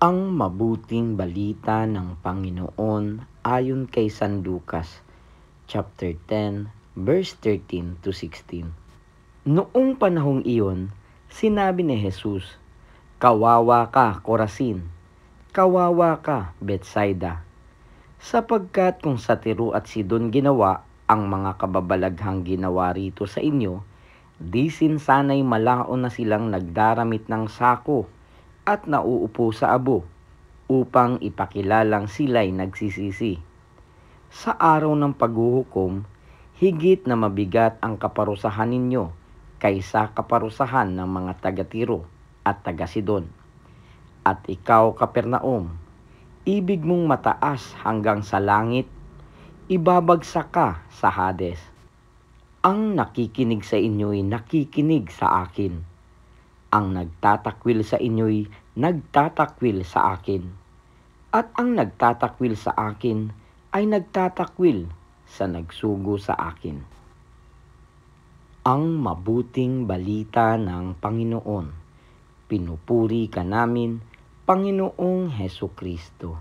Ang mabuting balita ng Panginoon ayon kay San Lucas, chapter 10, verse 13 to 16. Noong panahong iyon, sinabi ni Jesus, "Kawawa ka, Corazin! Kawawa ka, Betsaida! Sapagkat kung sa Tiro at Sidon ginawa ang mga kababalaghang ginawa rito sa inyo, di sana'y malaon na silang nagdaramit ng sako at nauupo sa abo upang ipakilalang sila'y nagsisisi. Sa araw ng paghuhukom, higit na mabigat ang kaparusahan ninyo kaysa kaparusahan ng mga taga-Tiro at taga-Sidon. At ikaw, Kapernaum, ibig mong mataas hanggang sa langit, ibabagsak ka sa Hades. Ang nakikinig sa inyo'y nakikinig sa akin. Ang nagtatakwil sa inyo'y nagtatakwil sa akin. At ang nagtatakwil sa akin ay nagtatakwil sa nagsugo sa akin." Ang mabuting balita ng Panginoon. Pinupuri ka namin, Panginoong Hesukristo.